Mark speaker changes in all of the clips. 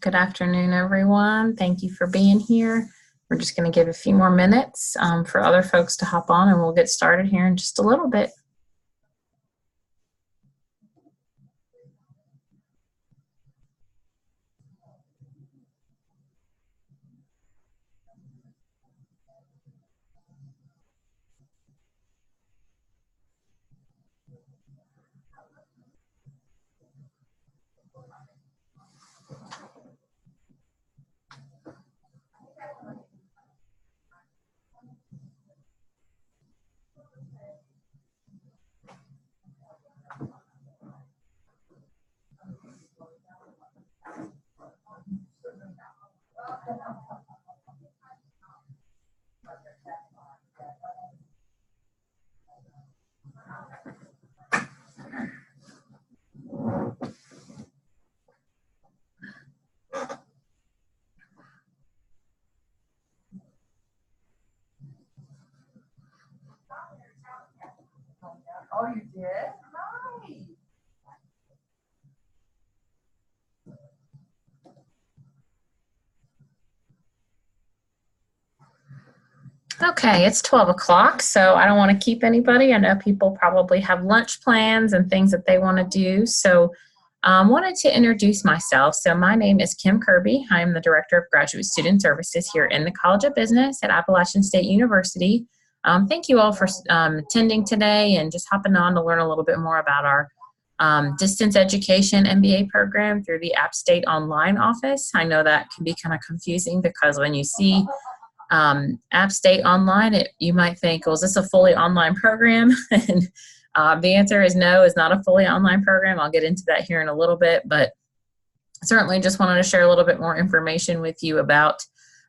Speaker 1: Good afternoon, everyone. Thank you for being here. We're just going to give a few more minutes for other folks to hop on, and we'll get started here in just a little bit.
Speaker 2: Oh, you did? Hi.
Speaker 1: Okay, it's 12 o'clock, so I don't want to keep anybody. I know people probably have lunch plans and things that they want to do. So wanted to introduce myself. So my name is Kim Kirby. I'm the Director of Graduate Student Services here in the College of Business at Appalachian State University. Thank you all for attending today and just hopping on to learn a little bit more about our distance education MBA program through the App State Online office. I know that can be kind of confusing because when you see App State Online, you might think, well, is this a fully online program? And the answer is no, it's not a fully online program. I'll get into that here in a little bit, but certainly just wanted to share a little bit more information with you about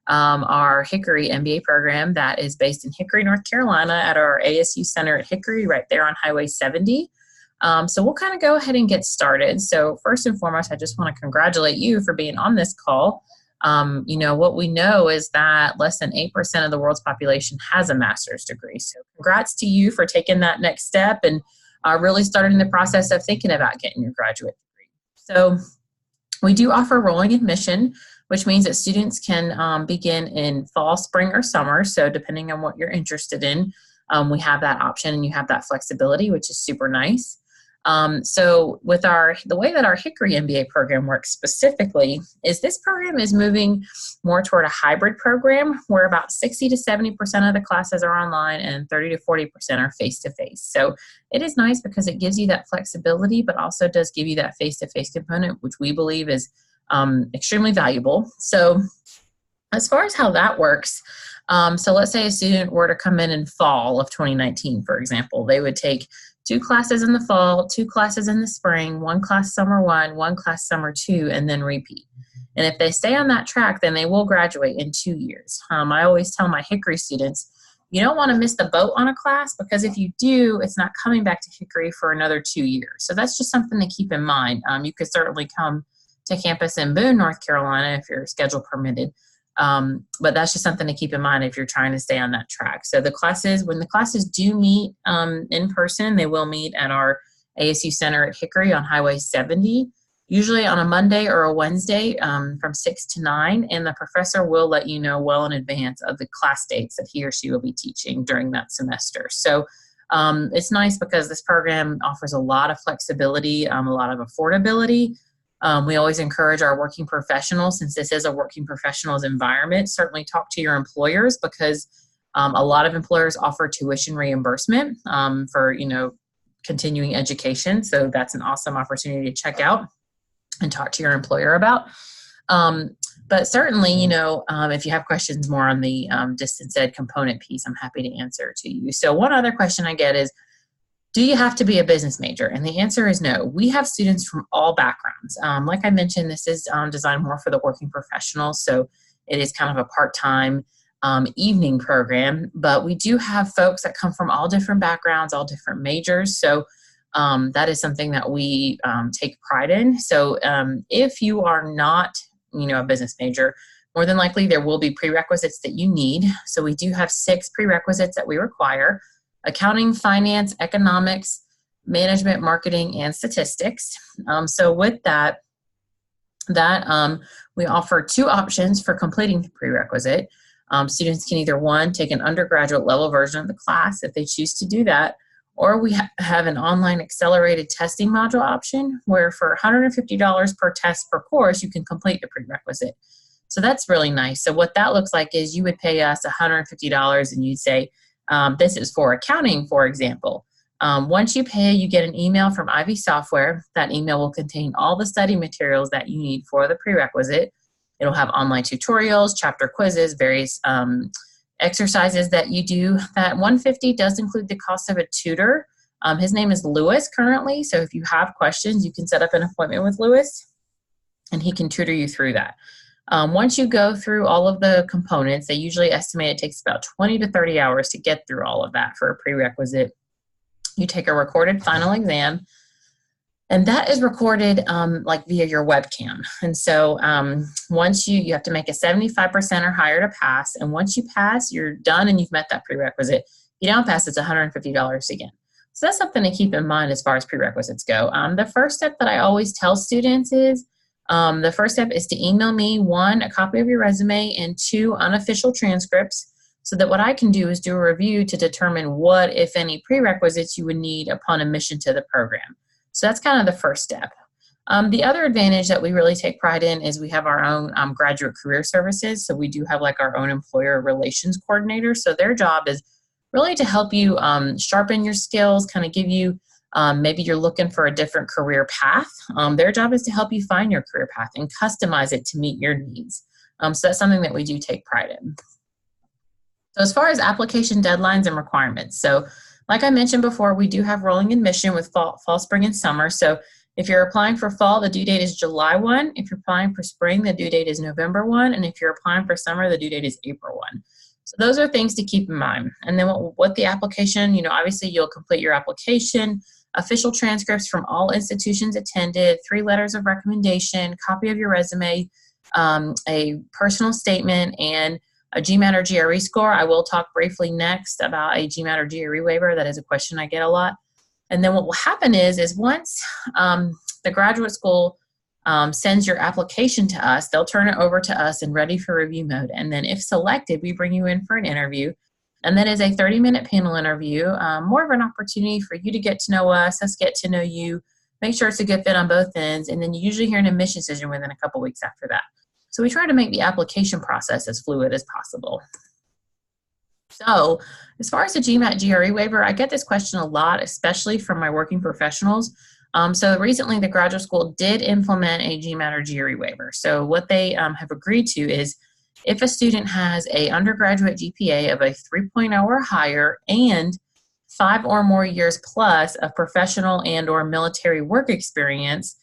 Speaker 1: our Hickory MBA program that is based in Hickory, North Carolina at our ASU Center at Hickory right there on Highway 70. So we'll kind of go ahead and get started. So first and foremost, I just want to congratulate you for being on this call. You know, what we know is that less than 8% of the world's population has a master's degree. So congrats to you for taking that next step and really starting the process of thinking about getting your graduate degree. So we do offer rolling admission, which means that students can begin in fall, spring, or summer. So depending on what you're interested in, we have that option and you have that flexibility, which is super nice. So with the way that our Hickory MBA program works specifically is this program is moving more toward a hybrid program where about 60 to 70% of the classes are online and 30 to 40% are face-to-face. So it is nice because it gives you that flexibility, but also does give you that face-to-face component, which we believe is extremely valuable. So as far as how that works, so let's say a student were to come in fall of 2019, for example, they would take 2 classes in the fall, 2 classes in the spring, 1 class summer 1, 1 class summer 2, and then repeat. And if they stay on that track, then they will graduate in 2 years. I always tell my Hickory students, you don't want to miss the boat on a class, because if you do, it's not coming back to Hickory for another 2 years. So that's just something to keep in mind. You could certainly come to campus in Boone, North Carolina, if your schedule permitted. But that's just something to keep in mind if you're trying to stay on that track. So when the classes do meet in person, they will meet at our ASU Center at Hickory on Highway 70, usually on a Monday or a Wednesday from 6 to 9, and the professor will let you know well in advance of the class dates that he or she will be teaching during that semester. So it's nice because this program offers a lot of flexibility, a lot of affordability. We always encourage our working professionals, since this is a working professionals environment, certainly talk to your employers, because a lot of employers offer tuition reimbursement for, continuing education. So that's an awesome opportunity to check out and talk to your employer about. But certainly, if you have questions more on the distance ed component piece, I'm happy to answer to you. So one other question I get is, do you have to be a business major? And the answer is no. We have students from all backgrounds. Like I mentioned, this is designed more for the working professionals, so it is kind of a part-time evening program, but we do have folks that come from all different backgrounds, all different majors. So that is something that we take pride in. So if you are not, a business major, more than likely there will be prerequisites that you need. So we do have 6 prerequisites that we require: accounting, finance, economics, management, marketing, and statistics. So with that we offer 2 options for completing the prerequisite. Students can either, 1, take an undergraduate level version of the class if they choose to do that, or we have an online accelerated testing module option where for $150 per test per course, you can complete the prerequisite. So that's really nice. So what that looks like is you would pay us $150 and you'd say, this is for accounting, for example. Once you pay, you get an email from Ivy Software. That email will contain all the study materials that you need for the prerequisite. It'll have online tutorials, chapter quizzes, various exercises that you do. That $150 does include the cost of a tutor. His name is Lewis currently, so if you have questions, you can set up an appointment with Lewis, and he can tutor you through that. Once you go through all of the components, they usually estimate it takes about 20 to 30 hours to get through all of that for a prerequisite. You take a recorded final exam, and that is recorded like via your webcam. And so once you have to make a 75% or higher to pass, and once you pass, you're done and you've met that prerequisite. If you don't pass, it's $150 again. So that's something to keep in mind as far as prerequisites go. The first step that I always tell students is, the first step is to email me, 1, a copy of your resume, and 2, unofficial transcripts, so that what I can do is do a review to determine what, if any, prerequisites you would need upon admission to the program. So that's kind of the first step. The other advantage that we really take pride in is we have our own graduate career services. So we do have like our own employer relations coordinator. So their job is really to help you sharpen your skills, kind of give you, maybe you're looking for a different career path. Their job is to help you find your career path and customize it to meet your needs. So that's something that we do take pride in. So as far as application deadlines and requirements, so like I mentioned before, we do have rolling admission with fall, spring, and summer. So if you're applying for fall, the due date is July 1. If you're applying for spring, the due date is November 1. And if you're applying for summer, the due date is April 1. So those are things to keep in mind. And then what the application, obviously you'll complete your application, official transcripts from all institutions attended, 3 letters of recommendation, copy of your resume, a personal statement, and a GMAT or GRE score. I will talk briefly next about a GMAT or GRE waiver. That is a question I get a lot. And then what will happen is once the graduate school sends your application to us, they'll turn it over to us in ready for review mode. And then if selected, we bring you in for an interview. And that is a 30-minute panel interview, more of an opportunity for you to get to know us get to know you, make sure it's a good fit on both ends. And then you usually hear an admission decision within a couple weeks after that. So we try to make the application process as fluid as possible. So as far as the GMAT GRE waiver, I get this question a lot, especially from my working professionals. So recently the graduate school did implement a GMAT or GRE waiver. So what they have agreed to is if a student has an undergraduate GPA of a 3.0 or higher and 5 or more years plus of professional and or military work experience,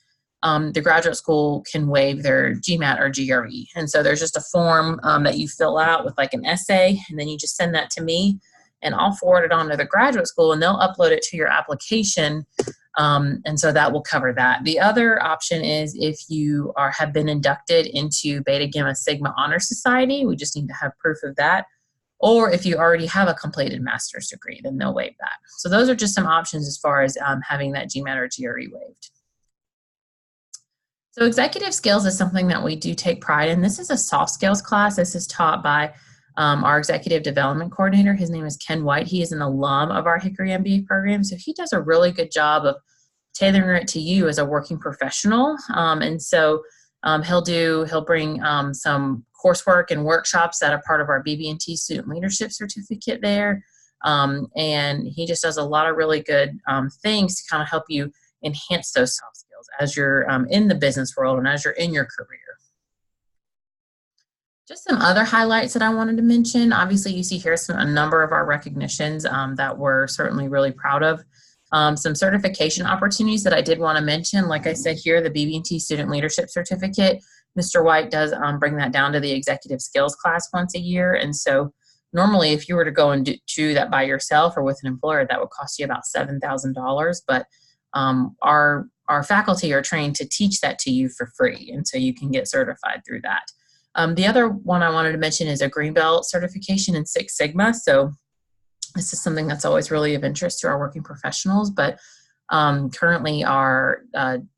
Speaker 1: the graduate school can waive their GMAT or GRE. And so there's just a form that you fill out with like an essay, and then you just send that to me, and I'll forward it on to the graduate school, and they'll upload it to your application. And so that will cover that. The other option is if you have been inducted into Beta Gamma Sigma Honor Society, we just need to have proof of that. Or if you already have a completed master's degree, then they'll waive that. So those are just some options as far as having that GMAT or GRE waived. So executive skills is something that we do take pride in. This is a soft skills class. This is taught by our executive development coordinator. His name is Ken White. He is an alum of our Hickory MBA program. So he does a really good job of tailoring it to you as a working professional. And so he'll bring some coursework and workshops that are part of our BB&T Student Leadership Certificate there. And he just does a lot of really good things to kind of help you enhance those soft skills as you're in the business world and as you're in your career. Just some other highlights that I wanted to mention. Obviously, you see here a number of our recognitions that we're certainly really proud of. Some certification opportunities that I did want to mention. Like I said here, the BB&T Student Leadership Certificate, Mr. White does bring that down to the executive skills class once a year. And so normally if you were to go and do that by yourself or with an employer, that would cost you about $7,000. But our faculty are trained to teach that to you for free, and so you can get certified through that. The other one I wanted to mention is a Green Belt certification in Six Sigma. So this is something that's always really of interest to our working professionals, but currently our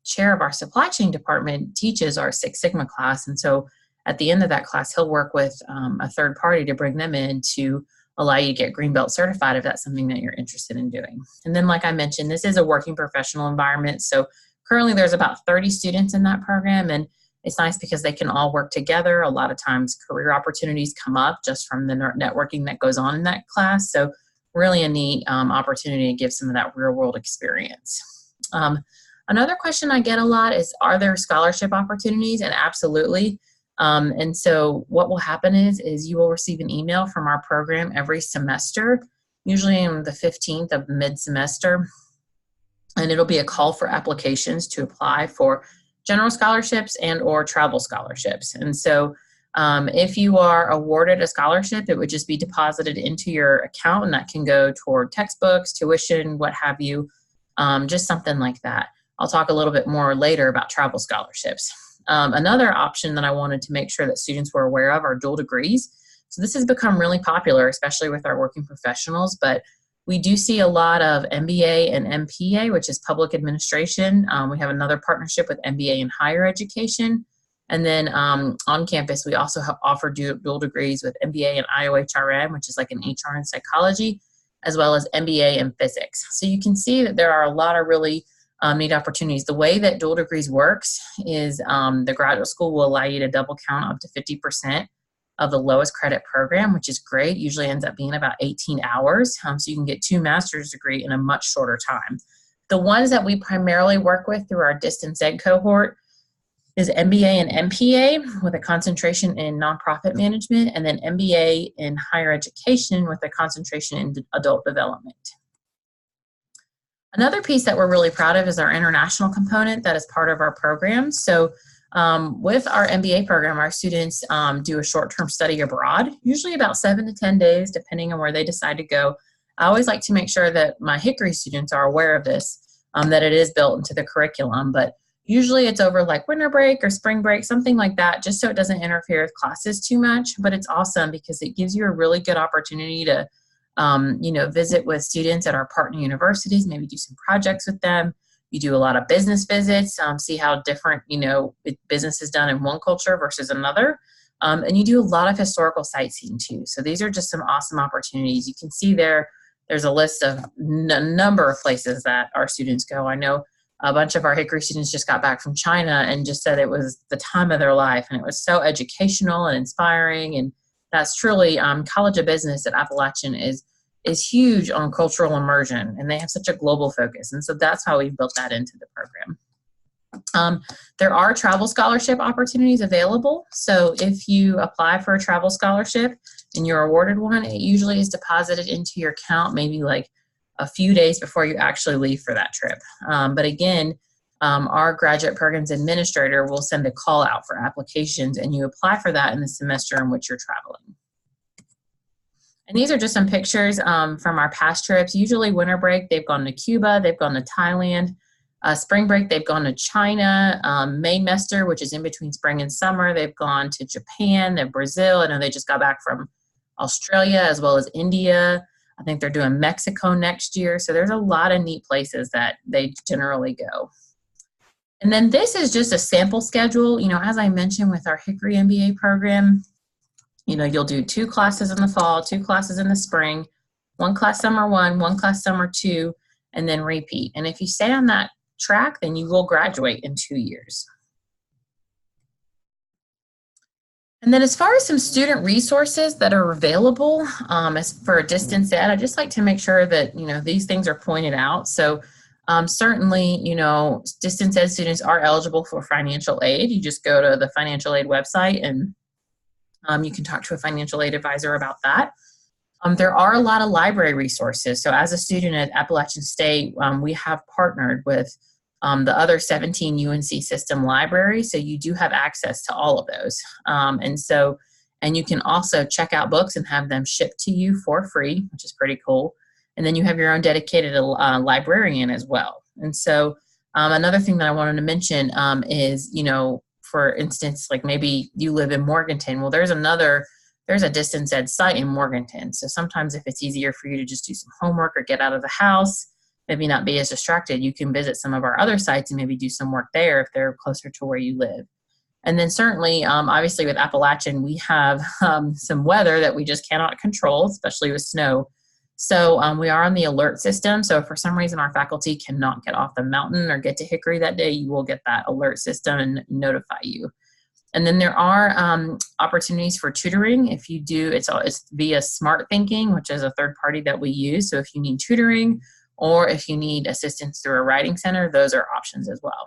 Speaker 1: chair of our supply chain department teaches our Six Sigma class, and so at the end of that class, he'll work with a third party to bring them in to allow you to get Green Belt certified if that's something that you're interested in doing. And then, like I mentioned, this is a working professional environment. So currently there's about 30 students in that program, and it's nice because they can all work together. A lot of times career opportunities come up just from the networking that goes on in that class. So really a neat opportunity to give some of that real world experience. Another question I get a lot is, are there scholarship opportunities? And absolutely. And so what will happen is you will receive an email from our program every semester, usually on the 15th of mid-semester, and it'll be a call for applications to apply for general scholarships and or travel scholarships. And so if you are awarded a scholarship, it would just be deposited into your account, and that can go toward textbooks, tuition, what have you, just something like that. I'll talk a little bit more later about travel scholarships. Another option that I wanted to make sure that students were aware of are dual degrees. So this has become really popular, especially with our working professionals, but we do see a lot of MBA and MPA, which is public administration. We have another partnership with MBA in higher education. And then on campus, we also offer dual degrees with MBA in IOHRM, which is like an HR and psychology, as well as MBA in physics. So you can see that there are a lot of really neat opportunities. The way that dual degrees works is the graduate school will allow you to double count up to 50% of the lowest credit program, which is great. Usually ends up being about 18 hours. So you can get 2 master's degree in a much shorter time. The ones that we primarily work with through our distance ed cohort is MBA and MPA with a concentration in nonprofit management, and then MBA in higher education with a concentration in adult development. Another piece that we're really proud of is our international component that is part of our program. So with our MBA program, our students do a short-term study abroad, usually about 7 to 10 days, depending on where they decide to go. I always like to make sure that my Hickory students are aware of this, that it is built into the curriculum, but usually it's over like winter break or spring break, something like that, just so it doesn't interfere with classes too much. But it's awesome because it gives you a really good opportunity to visit with students at our partner universities, maybe do some projects with them. You do a lot of business visits, see how different, business is done in one culture versus another. And you do a lot of historical sightseeing too. So these are just some awesome opportunities. You can see there's a list of a number of places that our students go. I know a bunch of our Hickory students just got back from China and just said it was the time of their life, and it was so educational and inspiring. And that's truly College of Business at Appalachian is huge on cultural immersion, and they have such a global focus. And so that's how we've built that into the program. There are travel scholarship opportunities available. So if you apply for a travel scholarship and you're awarded one, it usually is deposited into your account maybe like a few days before you actually leave for that trip. But again, our graduate programs administrator will send a call out for applications, and you apply for that in the semester in which you're traveling. And these are just some pictures from our past trips. Usually winter break, they've gone to Cuba, they've gone to Thailand. Spring break, they've gone to China. Maymester, which is in between spring and summer, they've gone to Japan, then Brazil. I know they just got back from Australia as well as India. I think they're doing Mexico next year. So there's a lot of neat places that they generally go. And then this is just a sample schedule. You know, as I mentioned with our Hickory MBA program, you know, you'll do 2 classes in the fall, 2 classes in the spring, 1 class summer 1, 1 class summer 2, and then repeat. And if you stay on that track, then you will graduate in 2 years. And then as far as some student resources that are available as for distance ed, I'd just like to make sure that, you know, these things are pointed out. So certainly, you know, distance ed students are eligible for financial aid. You just go to the financial aid website and you can talk to a financial aid advisor about that. There are a lot of library resources. So as a student at Appalachian State, we have partnered with the other 17 UNC system libraries. So you do have access to all of those. And you can also check out books and have them shipped to you for free, which is pretty cool. And then you have your own dedicated librarian as well. And so another thing that I wanted to mention is, you know, for instance, like maybe you live in Morganton. Well, there's a distance ed site in Morganton. So sometimes if it's easier for you to just do some homework or get out of the house, maybe not be as distracted, you can visit some of our other sites and maybe do some work there if they're closer to where you live. And then certainly, obviously with Appalachian, we have some weather that we just cannot control, especially with snow. So we are on the alert system. So if for some reason our faculty cannot get off the mountain or get to Hickory that day, you will get that alert system and notify you. And then there are opportunities for tutoring. If you do, it's via Smart Thinking, which is a third party that we use. So if you need tutoring or if you need assistance through a writing center, those are options as well.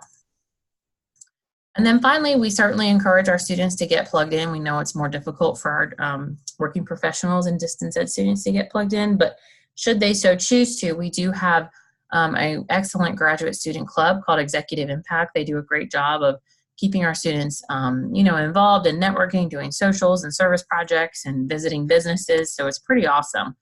Speaker 1: And then finally, we certainly encourage our students to get plugged in. We know it's more difficult for our working professionals and distance ed students to get plugged in, but should they so choose to, we do have an excellent graduate student club called Executive Impact. They do a great job of keeping our students, you know, involved in networking, doing socials and service projects and visiting businesses. So it's pretty awesome.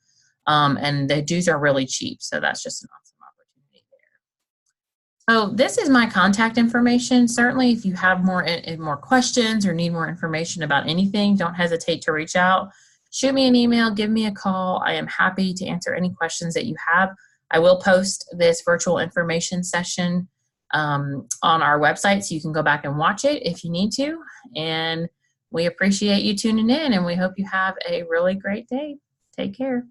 Speaker 1: And the dues are really cheap. So that's just an awesome opportunity there. So this is my contact information. Certainly, if you have more questions or need more information about anything, don't hesitate to reach out. Shoot me an email, give me a call. I am happy to answer any questions that you have. I will post this virtual information session on our website, so you can go back and watch it if you need to. And we appreciate you tuning in, and we hope you have a really great day. Take care.